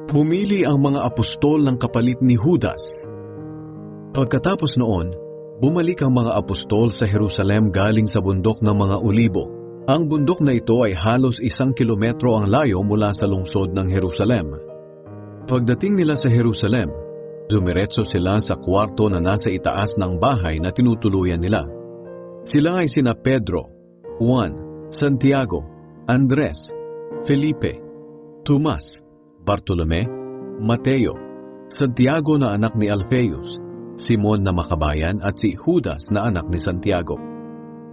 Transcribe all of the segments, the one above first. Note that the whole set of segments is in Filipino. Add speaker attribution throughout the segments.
Speaker 1: Pumili ang mga apostol ng kapalit ni Judas. Pagkatapos noon, bumalik ang mga apostol sa Jerusalem galing sa bundok ng mga Olibo. Ang bundok na ito ay halos 1 kilometro ang layo mula sa lungsod ng Jerusalem. Pagdating nila sa Jerusalem, dumiretso sila sa kwarto na nasa itaas ng bahay na tinutuluyan nila. Sila ay sina Pedro, Juan, Santiago, Andres, Felipe, Tomas, Bartolome, Mateo, Santiago na anak ni Alfeus, Simon na makabayan at si Judas na anak ni Santiago.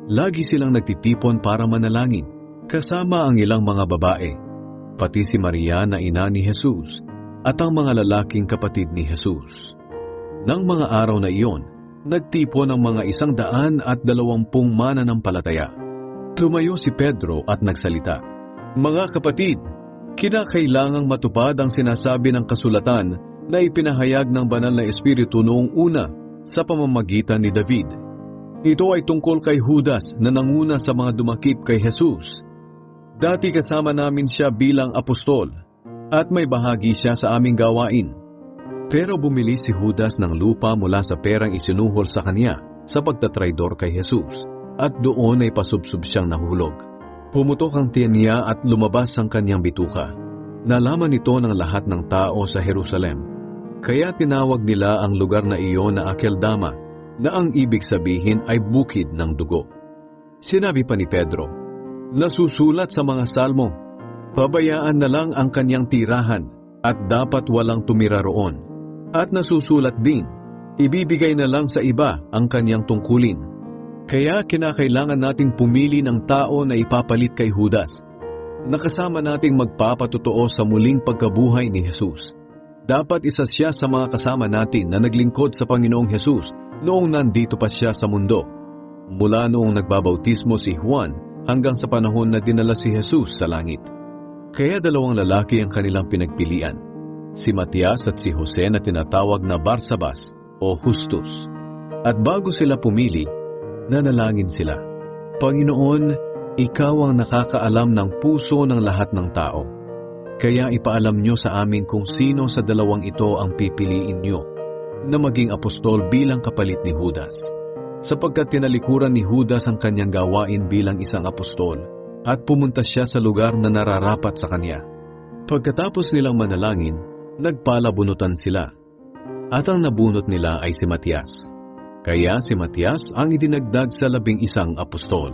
Speaker 1: Lagi silang nagtitipon para manalangin, kasama ang ilang mga babae, pati si Maria na ina ni Jesus, at ang mga lalaking kapatid ni Jesus. Nang mga araw na iyon, nagtipon ang mga 120 mananampalataya. Tumayo si Pedro at nagsalita, "Mga kapatid, kinakailangang matupad ang sinasabi ng kasulatan na ipinahayag ng banal na Espiritu noong una sa pamamagitan ni David. Ito ay tungkol kay Judas na nanguna sa mga dumakip kay Jesus. Dati kasama namin siya bilang apostol at may bahagi siya sa aming gawain. Pero bumili si Judas ng lupa mula sa perang isinuhol sa kanya sa pagtatraidor kay Jesus at doon ay pasubsob siyang nahulog. Pumutok ang tiyan niya at lumabas ang kanyang bituka. Nalaman ito ng lahat ng tao sa Jerusalem. Kaya tinawag nila ang lugar na iyon na Akeldama, na ang ibig sabihin ay bukid ng dugo." Sinabi pa ni Pedro, "Nasusulat sa mga salmo, pabayaan na lang ang kanyang tirahan at dapat walang tumira roon. At nasusulat din, ibibigay na lang sa iba ang kanyang tungkulin. Kaya kinakailangan nating pumili ng tao na ipapalit kay Judas, nakasama nating magpapatotoo sa muling pagkabuhay ni Jesus. Dapat isa siya sa mga kasama natin na naglingkod sa Panginoong Jesus noong nandito pa siya sa mundo, mula noong nagbabautismo si Juan hanggang sa panahon na dinala si Jesus sa langit." Kaya 2 lalaki ang kanilang pinagpilian, si Matias at si Jose na tinatawag na Barsabas o Justus. At bago sila pumili, nanalangin sila, "Panginoon, Ikaw ang nakakaalam ng puso ng lahat ng tao. Kaya ipaalam niyo sa amin kung sino sa 2 ito ang pipiliin niyo na maging apostol bilang kapalit ni Judas. Sapagkat tinalikuran ni Judas ang kanyang gawain bilang isang apostol at pumunta siya sa lugar na nararapat sa kanya." Pagkatapos nilang manalangin, nagpalabunutan sila. At ang nabunot nila ay si Matias. Kaya si Matias ang idinagdag sa 11 apostol.